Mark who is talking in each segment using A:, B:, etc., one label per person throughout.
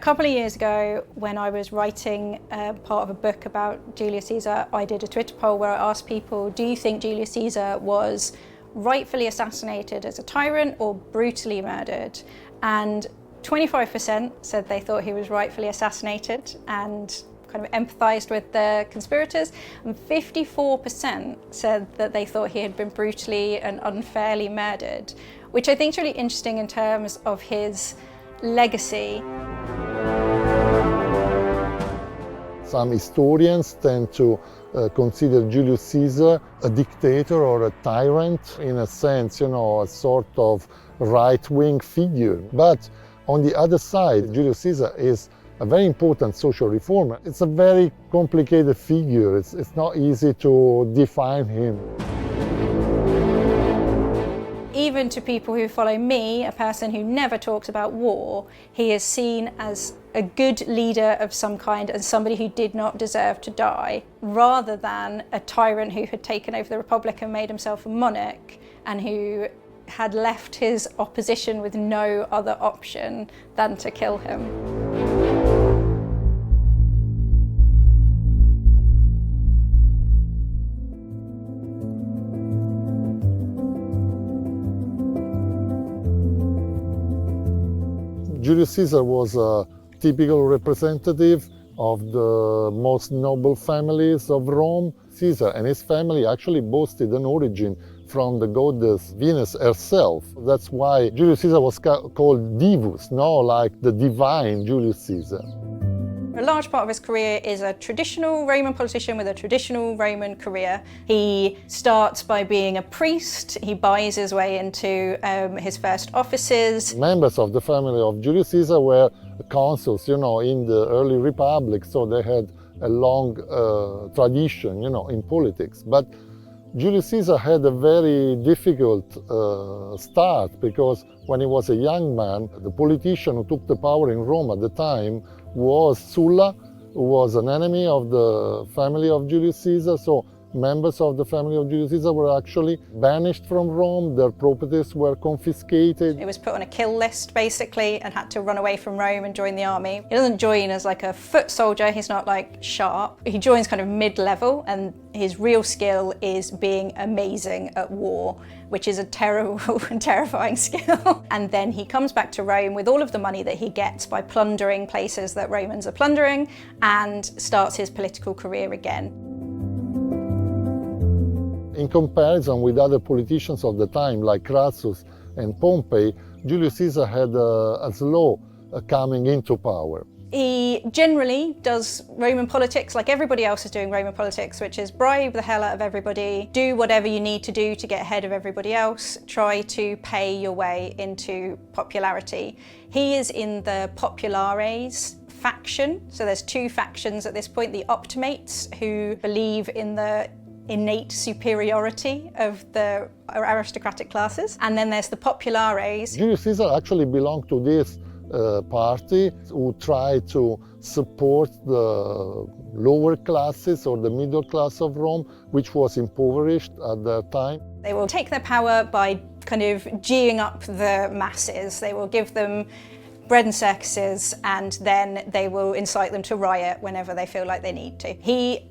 A: couple of years ago, when I was writing part of a book about Julius Caesar, I did a Twitter poll where I asked people, do you think Julius Caesar was rightfully assassinated as a tyrant or brutally murdered? And 25% said they thought he was rightfully assassinated and kind of empathised with the conspirators, and 54% said that they thought he had been brutally and unfairly murdered, which I think is really interesting in terms of his legacy.
B: Some historians tend to consider Julius Caesar a dictator or a tyrant, in a sense, a sort of right-wing figure. But on the other side, Julius Caesar is a very important social reformer. It's a very complicated figure. It's not easy to define him.
A: Even to people who follow me, a person who never talks about war, he is seen as a good leader of some kind and somebody who did not deserve to die, rather than a tyrant who had taken over the Republic and made himself a monarch and who had left his opposition with no other option than to kill him.
B: Julius Caesar was a typical representative of the most noble families of Rome. Caesar and his family actually boasted an origin from the goddess Venus herself. That's why Julius Caesar was called Divus, like the divine Julius Caesar.
A: A large part of his career is a traditional Roman politician with a traditional Roman career. He starts by being a priest. He buys his way into his first offices.
B: Members of the family of Julius Caesar were consuls, in the early republic, so they had a long tradition, in politics. But Julius Caesar had a very difficult start, because when he was a young man, the politician who took the power in Rome at the time was Sulla, who was an enemy of the family of Julius Caesar. So members of the family of Julius Caesar were actually banished from Rome, their properties were confiscated.
A: He was put on a kill list, basically, and had to run away from Rome and join the army. He doesn't join as like a foot soldier, he's not like sharp. He joins kind of mid-level, and his real skill is being amazing at war, which is a terrible and terrifying skill. And then he comes back to Rome with all of the money that he gets by plundering places that Romans are plundering, and starts his political career again.
B: In comparison with other politicians of the time, like Crassus and Pompey, Julius Caesar had a slow coming into power.
A: He generally does Roman politics like everybody else is doing Roman politics, which is bribe the hell out of everybody, do whatever you need to do to get ahead of everybody else, try to pay your way into popularity. He is in the populares faction, so there's two factions at this point, the optimates, who believe in the innate superiority of the aristocratic classes, and then there's the populares.
B: Julius Caesar actually belonged to this party who tried to support the lower classes or the middle class of Rome, which was impoverished at that time.
A: They will take their power by kind of geeing up the masses. They will give them bread and circuses, and then they will incite them to riot whenever they feel like they need to. He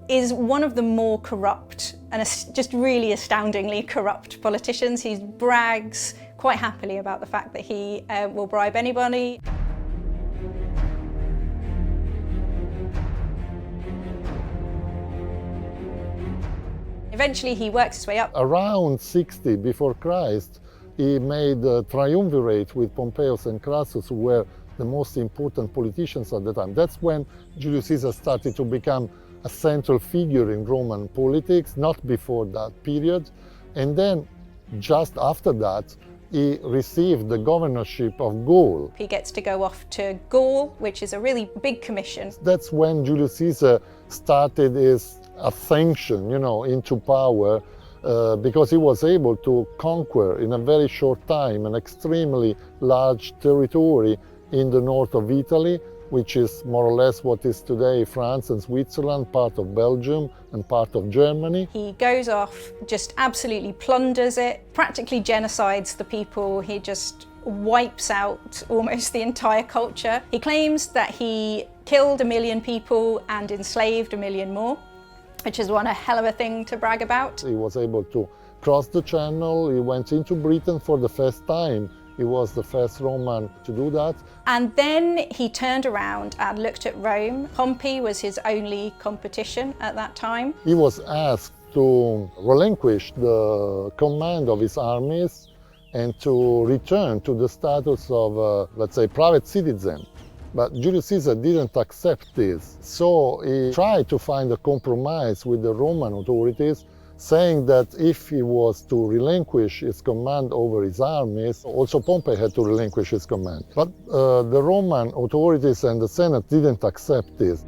A: is one of the more corrupt and just really astoundingly corrupt politicians. He brags quite happily about the fact that he will bribe anybody. Eventually he works his way up.
B: Around 60 before Christ, he made a triumvirate with Pompeius and Crassus, who were the most important politicians at the time. That's when Julius Caesar started to become a central figure in Roman politics, not before that period. And then, just after that, he received the governorship of Gaul.
A: He gets to go off to Gaul, which is a really big commission.
B: That's when Julius Caesar started his ascension, into power, because he was able to conquer in a very short time an extremely large territory in the north of Italy, which is more or less what is today France and Switzerland, part of Belgium and part of Germany.
A: He goes off, just absolutely plunders it, practically genocides the people. He just wipes out almost the entire culture. He claims that he killed 1 million people and enslaved 1 million more, which is one a hell of a thing to brag about.
B: He was able to cross the channel. He went into Britain for the first time. He was the first Roman to do that.
A: And then he turned around and looked at Rome. Pompey was his only competition at that time.
B: He was asked to relinquish the command of his armies and to return to the status of, let's say, private citizen. But Julius Caesar didn't accept this, so he tried to find a compromise with the Roman authorities, saying that if he was to relinquish his command over his armies, also Pompey had to relinquish his command. But the Roman authorities and the Senate didn't accept this.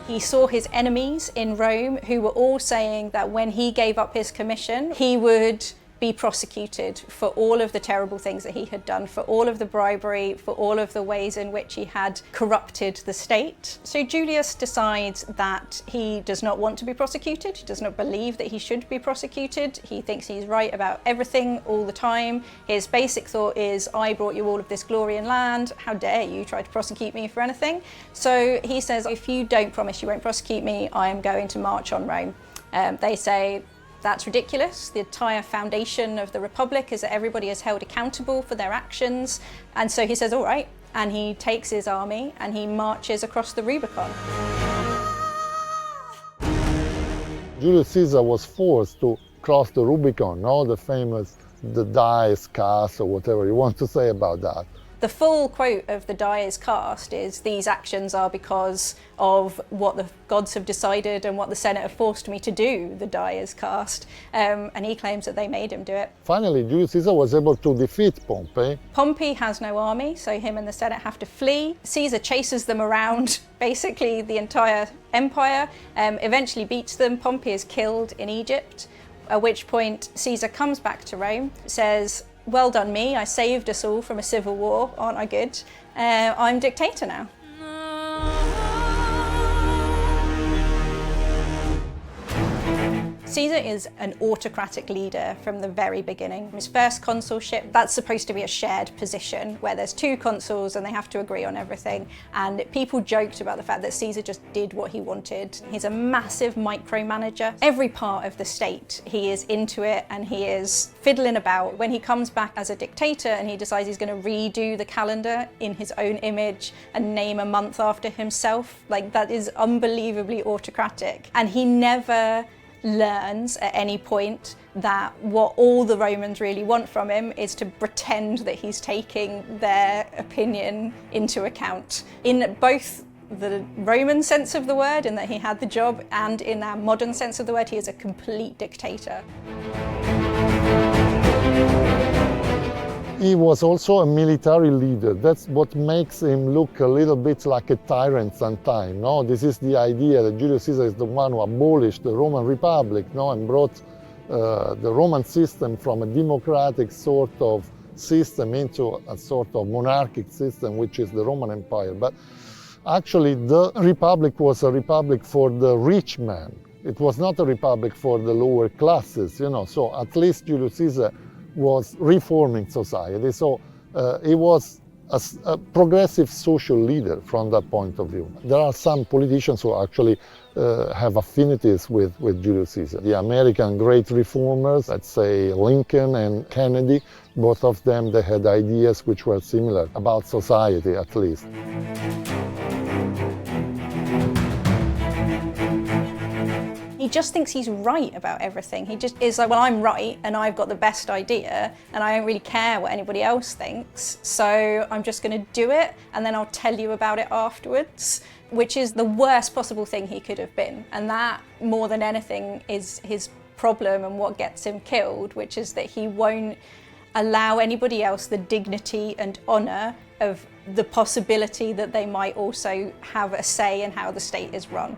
A: He saw his enemies in Rome who were all saying that when he gave up his commission, he would be prosecuted for all of the terrible things that he had done, for all of the bribery, for all of the ways in which he had corrupted the state. So Julius decides that he does not want to be prosecuted. He does not believe that he should be prosecuted. He thinks he's right about everything all the time. His basic thought is, I brought you all of this glory and land. How dare you try to prosecute me for anything? So he says, if you don't promise you won't prosecute me, I am going to march on Rome. They say, that's ridiculous. The entire foundation of the Republic is that everybody is held accountable for their actions. And so he says, all right, and he takes his army and he marches across the Rubicon.
B: Julius Caesar was forced to cross the Rubicon, the famous, the die is cast, or whatever you want to say about that.
A: The full quote of the die is cast is, these actions are because of what the gods have decided and what the Senate have forced me to do. The die is cast. And he claims that they made him do it.
B: Finally, Julius Caesar was able to defeat Pompey.
A: Pompey has no army, so him and the Senate have to flee. Caesar chases them around basically the entire empire, eventually beats them. Pompey is killed in Egypt, at which point Caesar comes back to Rome, says, well done me, I saved us all from a civil war, aren't I good? I'm dictator now. Caesar is an autocratic leader from the very beginning. His first consulship, that's supposed to be a shared position where there's two consuls and they have to agree on everything. And people joked about the fact that Caesar just did what he wanted. He's a massive micromanager. Every part of the state, he is into it and he is fiddling about. When he comes back as a dictator and he decides he's going to redo the calendar in his own image and name a month after himself, like, that is unbelievably autocratic. And he never learns at any point that what all the Romans really want from him is to pretend that he's taking their opinion into account. In both the Roman sense of the word, in that he had the job, and in our modern sense of the word, he is a complete dictator.
B: He was also a military leader. That's what makes him look a little bit like a tyrant sometimes. This is the idea that Julius Caesar is the one who abolished the Roman Republic, and brought the Roman system from a democratic sort of system into a sort of monarchic system, which is the Roman Empire. But actually, the republic was a republic for the rich man. It was not a republic for the lower classes, So at least Julius Caesar was reforming society. So he was a progressive social leader from that point of view. There are some politicians who actually have affinities with Julius Caesar. The American great reformers, let's say Lincoln and Kennedy, both of them, they had ideas which were similar about society, at least.
A: He just thinks he's right about everything. He just is like, well, I'm right and I've got the best idea and I don't really care what anybody else thinks, so I'm just going to do it and then I'll tell you about it afterwards, which is the worst possible thing he could have been. And that, more than anything, is his problem and what gets him killed, which is that he won't allow anybody else the dignity and honour of the possibility that they might also have a say in how the state is run.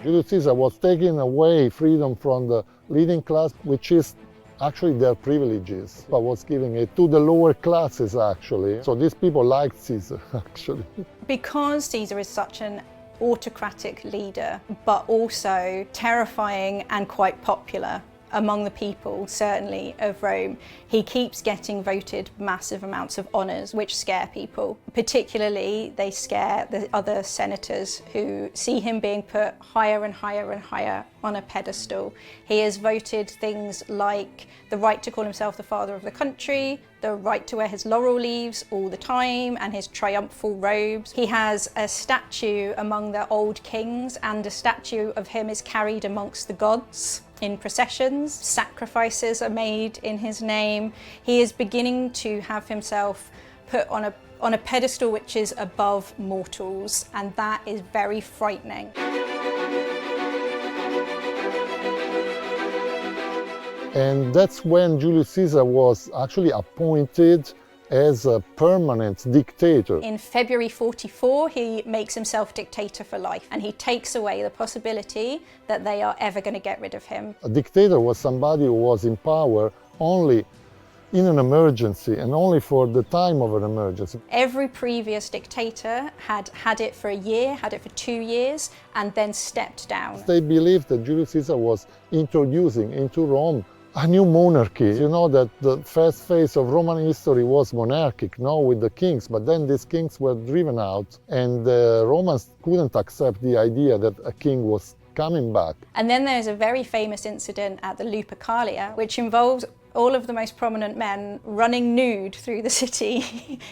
B: Julius Caesar was taking away freedom from the leading class, which is actually their privileges, but was giving it to the lower classes, actually. So these people liked Caesar, actually.
A: Because Caesar is such an autocratic leader, but also terrifying and quite popular among the people, certainly, of Rome. He keeps getting voted massive amounts of honours, which scare people. Particularly, they scare the other senators who see him being put higher and higher and higher on a pedestal. He has voted things like the right to call himself the father of the country, the right to wear his laurel leaves all the time, and his triumphal robes. He has a statue among the old kings, and a statue of him is carried amongst the gods in processions. Sacrifices are made in his name. He is beginning to have himself put on a pedestal which is above mortals, and that is very frightening.
B: And that's when Julius Caesar was actually appointed as a permanent dictator.
A: In February 44, he makes himself dictator for life, and he takes away the possibility that they are ever going to get rid of him.
B: A dictator was somebody who was in power only in an emergency and only for the time of an emergency.
A: Every previous dictator had it for a year, had it for 2 years, and then stepped down.
B: They believed that Julius Caesar was introducing into Rome a new monarchy. You know that the first phase of Roman history was monarchic, with the kings, but then these kings were driven out, and the Romans couldn't accept the idea that a king was coming back.
A: And then there's a very famous incident at the Lupercalia, which involves all of the most prominent men running nude through the city,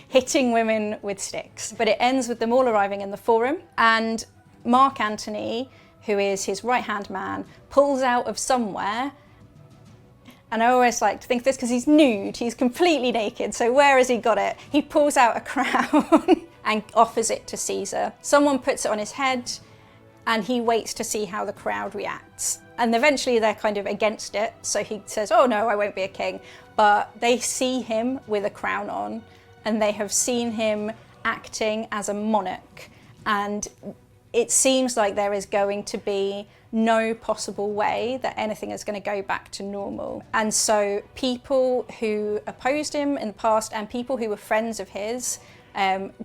A: hitting women with sticks. But it ends with them all arriving in the Forum, and Mark Antony, who is his right-hand man, pulls out of somewhere. And I always like to think this because he's nude, he's completely naked, so where has he got it? He pulls out a crown and offers it to Caesar. Someone puts it on his head, and he waits to see how the crowd reacts. And eventually they're kind of against it, so he says, oh no, I won't be a king. But they see him with a crown on, and they have seen him acting as a monarch. And it seems like there is going to be no possible way that anything is going to go back to normal. And so people who opposed him in the past and people who were friends of his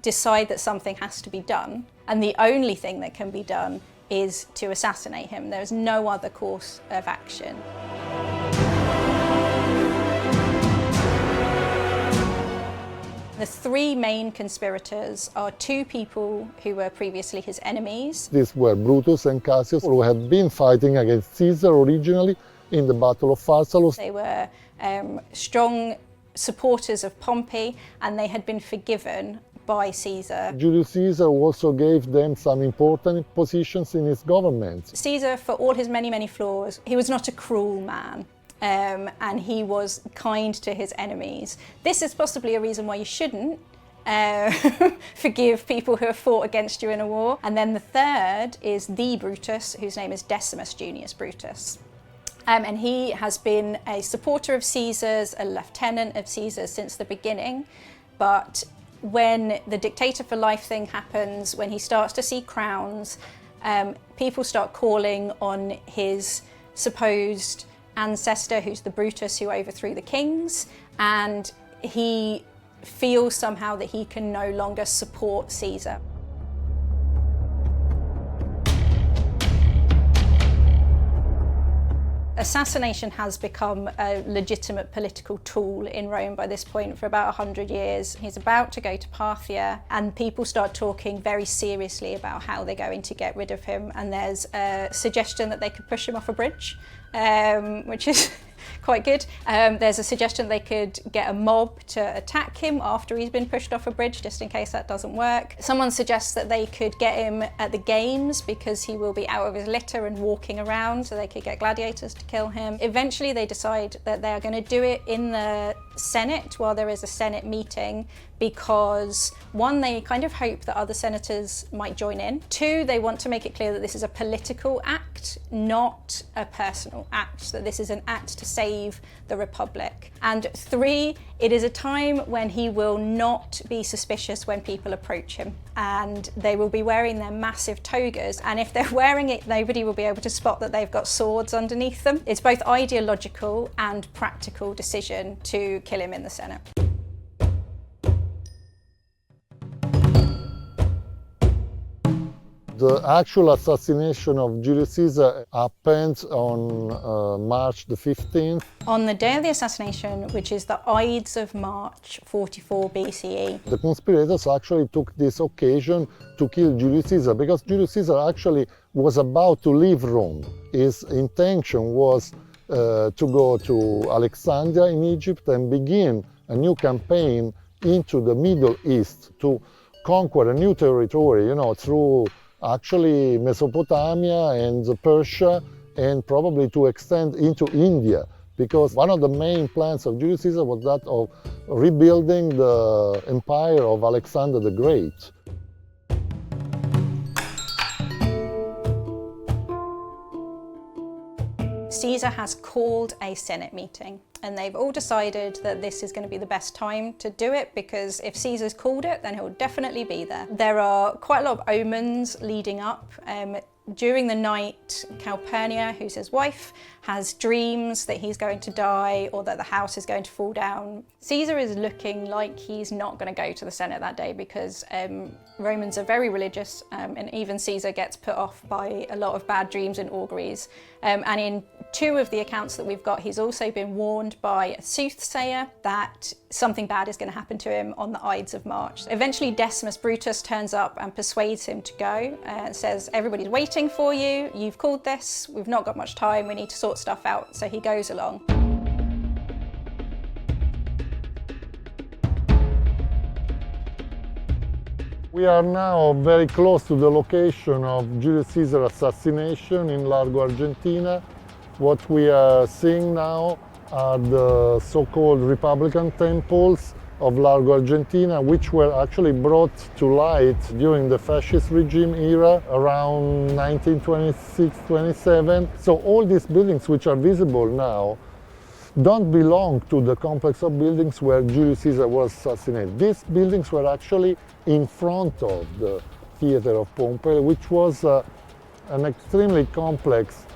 A: decide that something has to be done. And the only thing that can be done is to assassinate him. There is no other course of action. The three main conspirators are two people who were previously his enemies.
B: These were Brutus and Cassius, who had been fighting against Caesar originally in the Battle of Pharsalus.
A: They were strong supporters of Pompey, and they had been forgiven by Caesar.
B: Julius Caesar also gave them some important positions in his government.
A: Caesar, for all his many, many flaws, he was not a cruel man. And he was kind to his enemies. This is possibly a reason why you shouldn't forgive people who have fought against you in a war. And then the third is the Brutus, whose name is Decimus Junius Brutus. And he has been a supporter of Caesar's, a lieutenant of Caesar's since the beginning. But when the dictator for life thing happens, when he starts to see crowns, people start calling on his supposed ancestor, who's the Brutus who overthrew the kings, and he feels somehow that he can no longer support Caesar. Assassination has become a legitimate political tool in Rome by this point for about 100 years. He's about to go to Parthia, and people start talking very seriously about how they're going to get rid of him, and there's a suggestion that they could push him off a bridge, which is quite good. There's a suggestion they could get a mob to attack him after he's been pushed off a bridge, just in case that doesn't work. Someone suggests that they could get him at the games because he will be out of his litter and walking around, so they could get gladiators to kill him. Eventually they decide that they are going to do it in the Senate while there is a Senate meeting, because one, they kind of hope that other senators might join in. Two, they want to make it clear that this is a political act, not a personal act, that this is an act to save the Republic. And three, it is a time when he will not be suspicious when people approach him, and they will be wearing their massive togas, and if they're wearing it, nobody will be able to spot that they've got swords underneath them. It's both ideological and practical decision to kill him in the Senate.
B: The actual assassination of Julius Caesar happened on March the 15th.
A: On the day of the assassination, which is the Ides of March, 44 BCE.
B: The conspirators actually took this occasion to kill Julius Caesar because Julius Caesar actually was about to leave Rome. His intention was to go to Alexandria in Egypt and begin a new campaign into the Middle East to conquer a new territory, through actually Mesopotamia and Persia, and probably to extend into India, because one of the main plans of Julius Caesar was that of rebuilding the empire of Alexander the Great.
A: Caesar has called a Senate meeting, and they've all decided that this is going to be the best time to do it, because if Caesar's called it, then he'll definitely be there. There are quite a lot of omens leading up. During the night, Calpurnia, who's his wife, has dreams that he's going to die or that the house is going to fall down. Caesar is looking like he's not going to go to the Senate that day because Romans are very religious, and even Caesar gets put off by a lot of bad dreams and auguries. And in two of the accounts that we've got, he's also been warned by a soothsayer that something bad is going to happen to him on the Ides of March. Eventually Decimus Brutus turns up and persuades him to go and says, everybody's waiting for you, you've called this, we've not got much time, we need to sort stuff out. So he goes along.
B: We are now very close to the location of Julius Caesar assassination in Largo Argentina. What we are seeing now are the so-called Republican temples of Largo Argentina, which were actually brought to light during the fascist regime era around 1926-27. So all these buildings which are visible now don't belong to the complex of buildings where Julius Caesar was assassinated. These buildings were actually in front of the theater of Pompeii, which was an extremely complex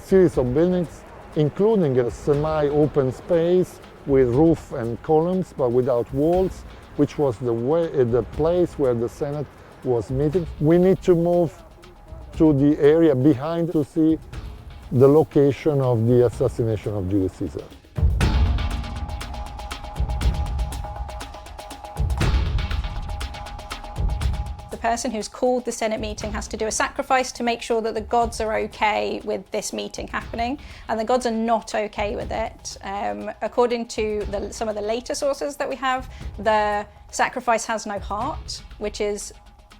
B: series of buildings, including a semi-open space with roof and columns but without walls, which was the place where the Senate was meeting. We need to move to the area behind to see the location of the assassination of Julius Caesar.
A: The person who's called the Senate meeting has to do a sacrifice to make sure that the gods are okay with this meeting happening, and the gods are not okay with it. According to some of the later sources that we have, the sacrifice has no heart, which is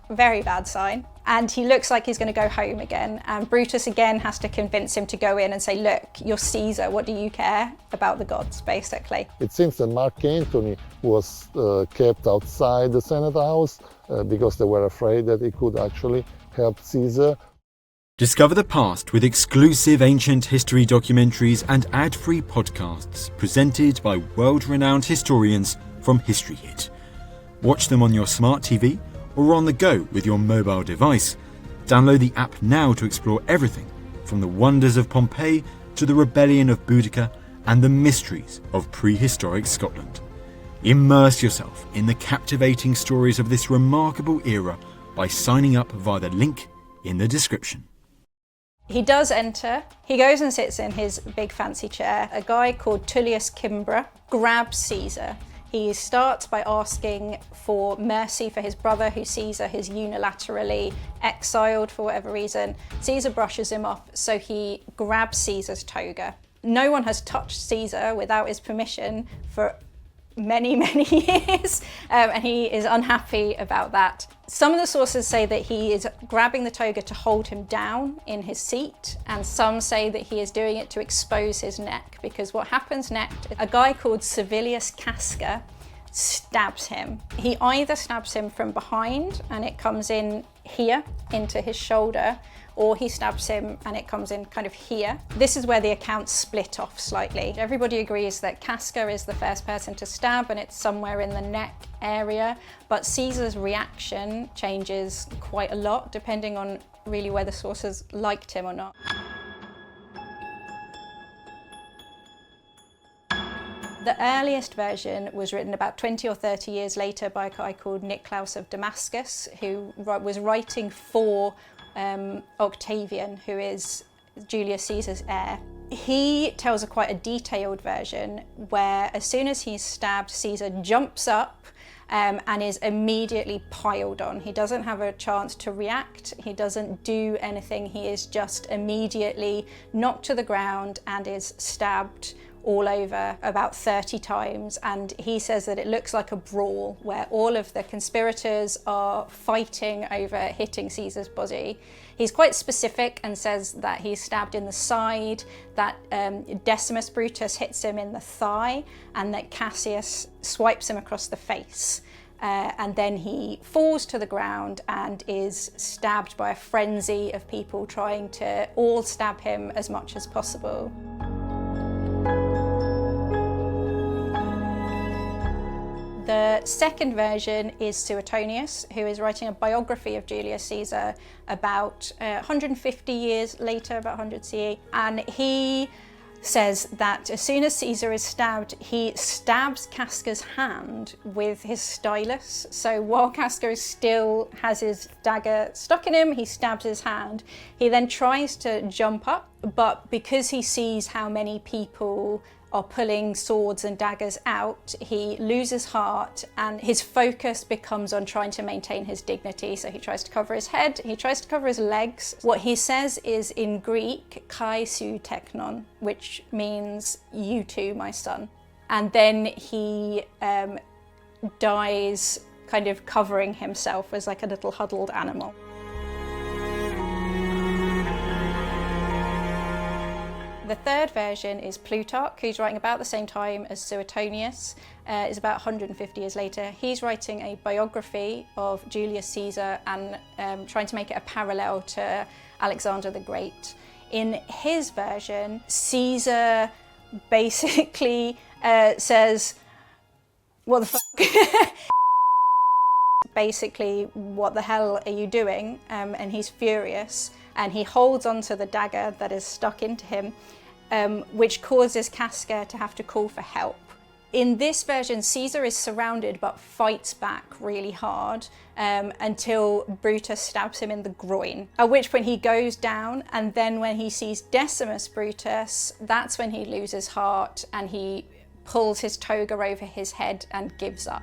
A: a very bad sign. And he looks like he's going to go home again, and Brutus again has to convince him to go in and say, look, you're Caesar, what do you care about the gods, basically?
B: It seems that Mark Antony was kept outside the Senate House because they were afraid that he could actually help Caesar.
C: Discover the past with exclusive ancient history documentaries and ad-free podcasts presented by world-renowned historians from History Hit. Watch them on your smart TV or on the go with your mobile device. Download the app now to explore everything from the wonders of Pompeii to the rebellion of Boudica and the mysteries of prehistoric Scotland. Immerse yourself in the captivating stories of this remarkable era by signing up via the link in the description.
A: He does enter. He goes and sits in his big fancy chair. A guy called Tullius Cimbra grabs Caesar. He starts by asking for mercy for his brother, who Caesar has unilaterally exiled for whatever reason. Caesar brushes him off, so he grabs Caesar's toga. No one has touched Caesar without his permission for many, many years, and he is unhappy about that. Some of the sources say that he is grabbing the toga to hold him down in his seat, and some say that he is doing it to expose his neck, because what happens next, a guy called Servilius Casca stabs him. He either stabs him from behind and it comes in here into his shoulder, or he stabs him and it comes in kind of here. This is where the accounts split off slightly. Everybody agrees that Casca is the first person to stab and it's somewhere in the neck area, but Caesar's reaction changes quite a lot depending on really whether sources liked him or not. The earliest version was written about 20 or 30 years later by a guy called Nicolaus of Damascus, who was writing for Octavian, who is Julius Caesar's heir. He tells quite a detailed version where as soon as he's stabbed, Caesar jumps up and is immediately piled on. He doesn't have a chance to react, he doesn't do anything, he is just immediately knocked to the ground and is stabbed all over about 30 times, and he says that it looks like a brawl where all of the conspirators are fighting over hitting Caesar's body. He's quite specific and says that he's stabbed in the side, that Decimus Brutus hits him in the thigh, and that Cassius swipes him across the face. And then he falls to the ground and is stabbed by a frenzy of people trying to all stab him as much as possible. The second version is Suetonius, who is writing a biography of Julius Caesar about 150 years later, about 100 CE, and he says that as soon as Caesar is stabbed, he stabs Casca's hand with his stylus. So while Casca still has his dagger stuck in him, he stabs his hand. He then tries to jump up, but because he sees how many people are pulling swords and daggers out, he loses heart and his focus becomes on trying to maintain his dignity. So he tries to cover his head, he tries to cover his legs. What he says is in Greek, kai su teknon, which means you too, my son. And then he dies kind of covering himself as like a little huddled animal. The third version is Plutarch, who's writing about the same time as Suetonius. It's about 150 years later. He's writing a biography of Julius Caesar and trying to make it a parallel to Alexander the Great. In his version, Caesar basically says, what the fuck? Basically, what the hell are you doing? And he's furious, and he holds onto the dagger that is stuck into him, which causes Casca to have to call for help. In this version, Caesar is surrounded but fights back really hard until Brutus stabs him in the groin, at which point he goes down, and then when he sees Decimus Brutus, that's when he loses heart and he pulls his toga over his head and gives up.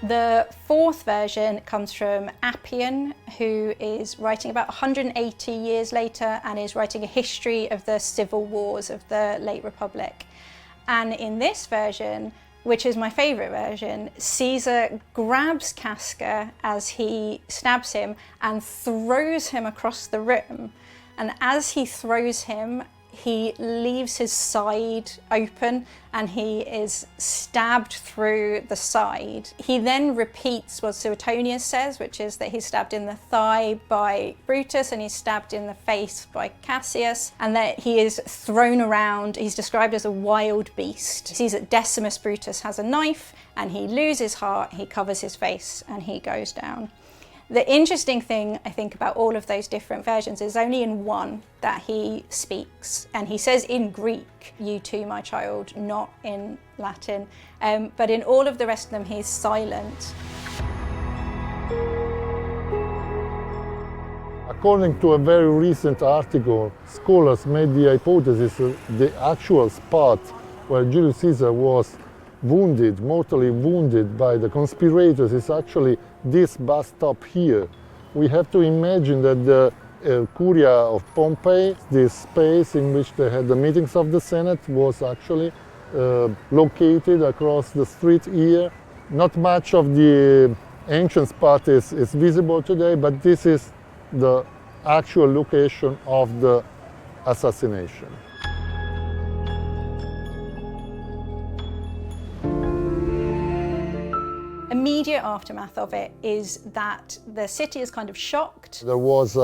A: The fourth version comes from Appian, who is writing about 180 years later and is writing a history of the civil wars of the late Republic. And in this version, which is my favourite version, Caesar grabs Casca as he stabs him and throws him across the room. And as he throws him, he leaves his side open and he is stabbed through the side. He then repeats what Suetonius says, which is that he's stabbed in the thigh by Brutus and he's stabbed in the face by Cassius, and that he is thrown around. He's described as a wild beast. He sees that Decimus Brutus has a knife and he loses heart, he covers his face and he goes down. The interesting thing, I think, about all of those different versions is only in one that he speaks, and he says in Greek, you too, my child, not in Latin. But in all of the rest of them, he's silent.
B: According to a very recent article, scholars made the hypothesis that the actual spot where Julius Caesar was wounded, mortally wounded by the conspirators, is actually this bus stop here. We have to imagine that the Curia of Pompeii, this space in which they had the meetings of the Senate, was actually located across the street here. Not much of the ancient spot is visible today, but this is the actual location of the assassination.
A: Immediate aftermath of it is that the city is kind of shocked.
B: There was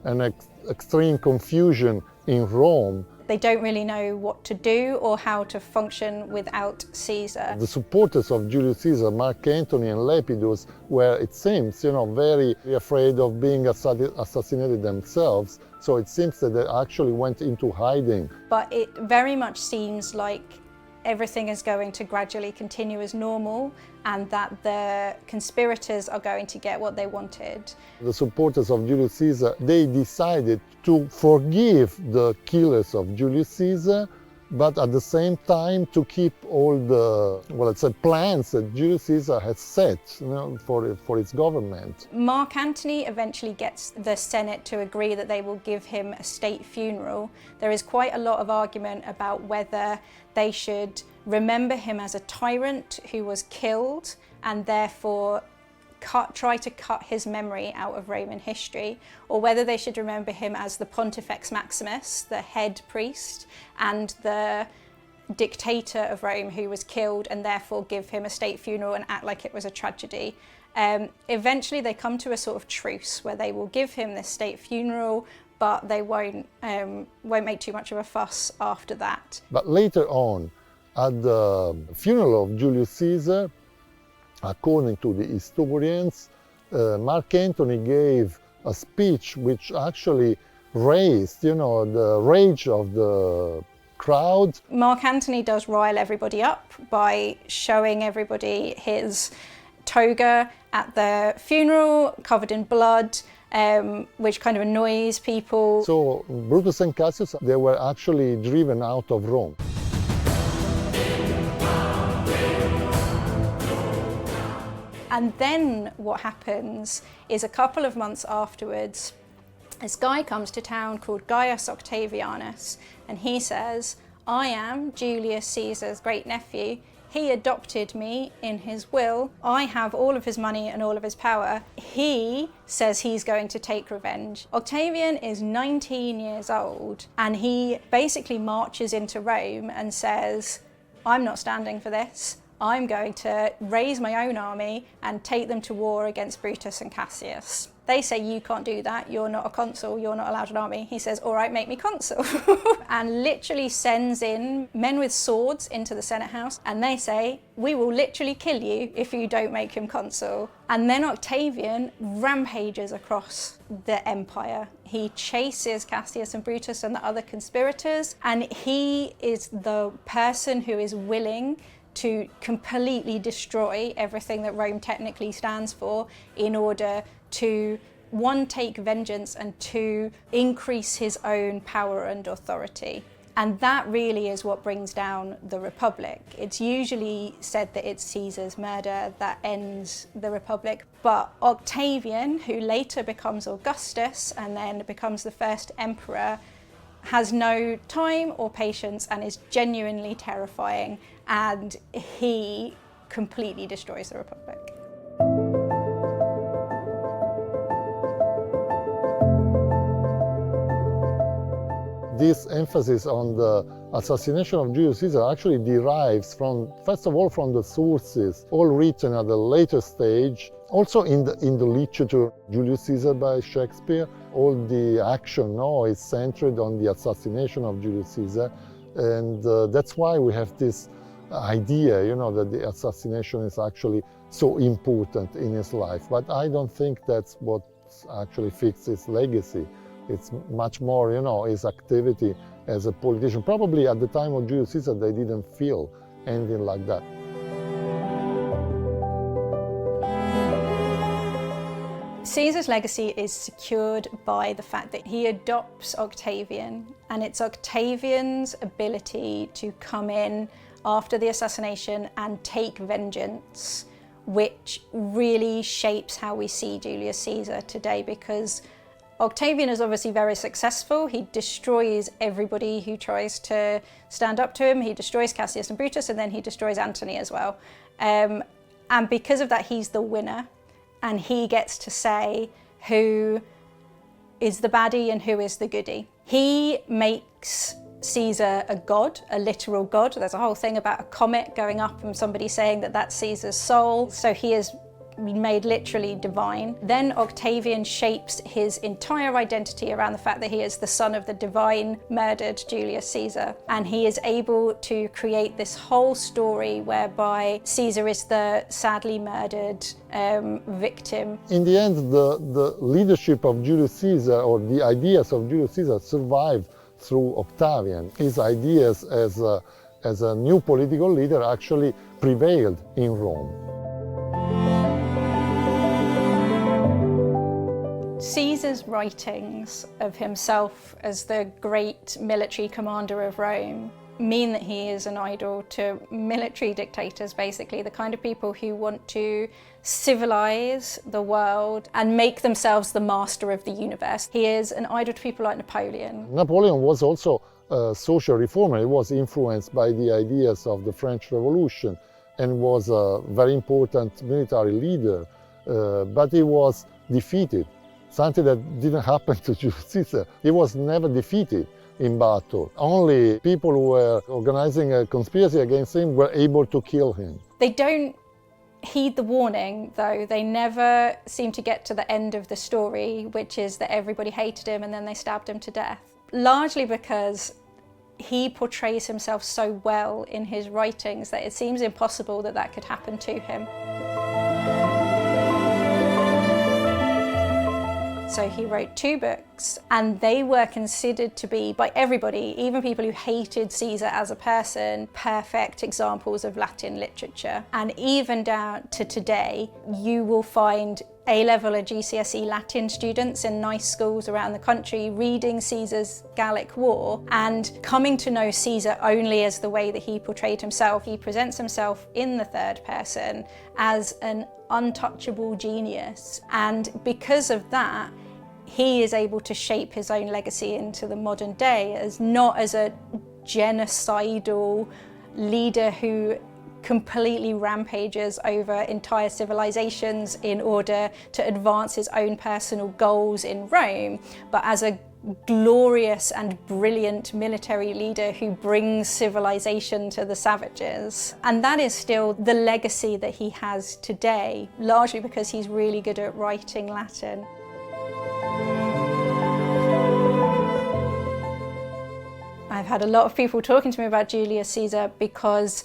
B: an extreme confusion in Rome.
A: They don't really know what to do or how to function without Caesar.
B: The supporters of Julius Caesar, Mark Antony and Lepidus, were, it seems, very afraid of being assassinated themselves. So it seems that they actually went into hiding.
A: But it very much seems like everything is going to gradually continue as normal and that the conspirators are going to get what they wanted.
B: The supporters of Julius Caesar, they decided to forgive the killers of Julius Caesar, but at the same time to keep all the, well, let's say, plans that Julius Caesar had set, for its government.
A: Mark Antony eventually gets the Senate to agree that they will give him a state funeral. There is quite a lot of argument about whether they should remember him as a tyrant who was killed and therefore try to cut his memory out of Roman history, or whether they should remember him as the Pontifex Maximus, the head priest, and the dictator of Rome who was killed, and therefore give him a state funeral and act like it was a tragedy. Eventually they come to a sort of truce where they will give him this state funeral, but they won't make too much of a fuss after that.
B: But later on, at the funeral of Julius Caesar, according to the historians, Mark Antony gave a speech which actually raised, the rage of the crowd.
A: Mark Antony does rile everybody up by showing everybody his toga at the funeral, covered in blood, which kind of annoys people.
B: So Brutus and Cassius, they were actually driven out of Rome.
A: And then what happens is a couple of months afterwards, this guy comes to town called Gaius Octavianus, and he says, I am Julius Caesar's great nephew. He adopted me in his will. I have all of his money and all of his power. He says he's going to take revenge. Octavian is 19 years old, and he basically marches into Rome and says, I'm not standing for this. I'm going to raise my own army and take them to war against Brutus and Cassius. They say, you can't do that, you're not a consul, you're not allowed an army. He says, all right, make me consul. And literally sends in men with swords into the Senate house, and they say, we will literally kill you if you don't make him consul. And then Octavian rampages across the empire. He chases Cassius and Brutus and the other conspirators, and he is the person who is willing to completely destroy everything that Rome technically stands for in order to, one, take vengeance, and two, increase his own power and authority. And that really is what brings down the Republic. It's usually said that it's Caesar's murder that ends the Republic, but Octavian, who later becomes Augustus and then becomes the first emperor, has no time or patience and is genuinely terrifying, and he completely destroys the Republic.
B: This emphasis on the assassination of Julius Caesar actually derives from, first of all, from the sources, all written at a later stage. Also in the literature, Julius Caesar by Shakespeare, all the action now is centered on the assassination of Julius Caesar. And that's why we have this idea, that the assassination is actually so important in his life. But I don't think that's what actually fixes his legacy. It's much more, his activity as a politician. Probably at the time of Julius Caesar, they didn't feel anything like that.
A: Caesar's legacy is secured by the fact that he adopts Octavian, and it's Octavian's ability to come in after the assassination and take vengeance, which really shapes how we see Julius Caesar today, because Octavian is obviously very successful. He destroys everybody who tries to stand up to him. He destroys Cassius and Brutus, and then he destroys Antony as well. And because of that, he's the winner, and he gets to say who is the baddie and who is the goodie. He makes Caesar a god, a literal god. There's a whole thing about a comet going up and somebody saying that that's Caesar's soul. So he is made literally divine. Then Octavian shapes his entire identity around the fact that he is the son of the divine murdered Julius Caesar, and he is able to create this whole story whereby Caesar is the sadly murdered victim.
B: In the end, the leadership of Julius Caesar, or the ideas of Julius Caesar, survived through Octavian. His ideas as as a new political leader actually prevailed in Rome.
A: Caesar's writings of himself as the great military commander of Rome mean that he is an idol to military dictators, basically, the kind of people who want to civilize the world and make themselves the master of the universe. He is an idol to people like Napoleon.
B: Napoleon was also a social reformer. He was influenced by the ideas of the French Revolution and was a very important military leader, but he was defeated, something that didn't happen to Julius Caesar. He was never defeated in battle. Only people who were organizing a conspiracy against him were able to kill him.
A: They don't heed the warning, though. They never seem to get to the end of the story, which is that everybody hated him and then they stabbed him to death. Largely because he portrays himself so well in his writings that it seems impossible that that could happen to him. So he wrote 2 books, and they were considered to be, by everybody, even people who hated Caesar as a person, perfect examples of Latin literature. And even down to today, you will find A-level or GCSE Latin students in nice schools around the country reading Caesar's Gallic War and coming to know Caesar only as the way that he portrayed himself. He presents himself in the third person as an untouchable genius, and because of that, he is able to shape his own legacy into the modern day as not as a genocidal leader who completely rampages over entire civilizations in order to advance his own personal goals in Rome, but as a glorious and brilliant military leader who brings civilization to the savages. And that is still the legacy that he has today, largely because he's really good at writing Latin. I've had a lot of people talking to me about Julius Caesar because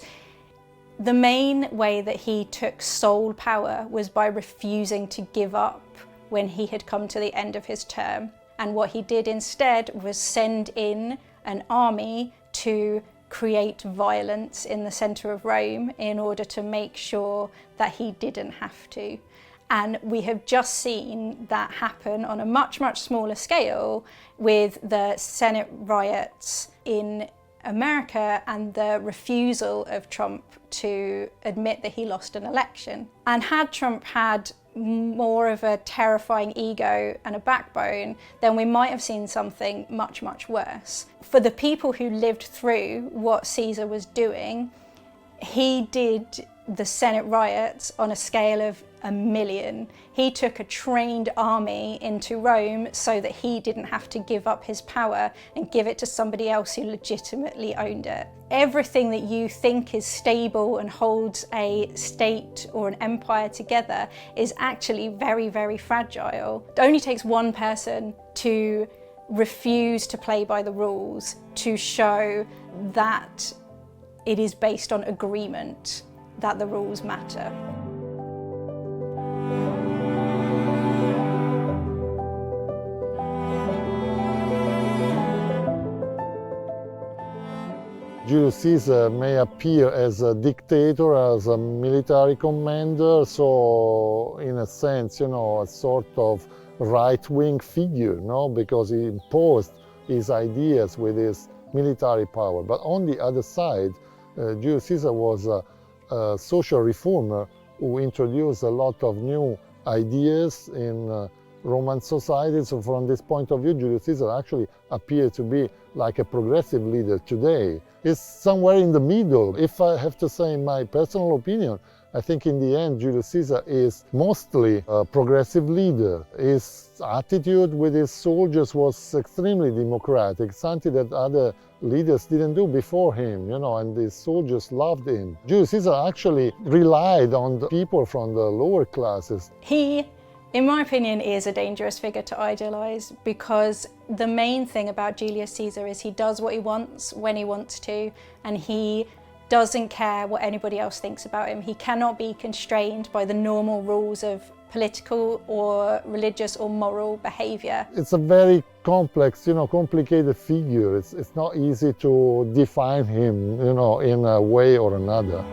A: the main way that he took sole power was by refusing to give up when he had come to the end of his term. And what he did instead was send in an army to create violence in the centre of Rome in order to make sure that he didn't have to. And we have just seen that happen on a much, much smaller scale with the Senate riots in America and the refusal of Trump to admit that he lost an election. And had Trump had more of a terrifying ego and a backbone, then we might have seen something much, much worse. For the people who lived through what Caesar was doing, he did the Senate riots on a scale of 1 million. He took a trained army into Rome so that he didn't have to give up his power and give it to somebody else who legitimately owned it. Everything that you think is stable and holds a state or an empire together is actually very, very fragile. It only takes one person to refuse to play by the rules to show that it is based on agreement that the rules matter.
B: Julius Caesar may appear as a dictator, as a military commander, so in a sense, a sort of right-wing figure, because he imposed his ideas with his military power. But on the other side, Julius Caesar was a social reformer who introduced a lot of new ideas in Roman society. So from this point of view, Julius Caesar actually appeared to be like a progressive leader today. He's somewhere in the middle. If I have to say my personal opinion, I think in the end Julius Caesar is mostly a progressive leader. His attitude with his soldiers was extremely democratic, something that other leaders didn't do before him, and the soldiers loved him. Julius Caesar actually relied on the people from the lower classes.
A: He, in my opinion, is a dangerous figure to idolize because the main thing about Julius Caesar is he does what he wants when he wants to, and he doesn't care what anybody else thinks about him. He cannot be constrained by the normal rules of political or religious or moral behavior?
B: It's a very complex, complicated figure. It's not easy to define him, in a way or another.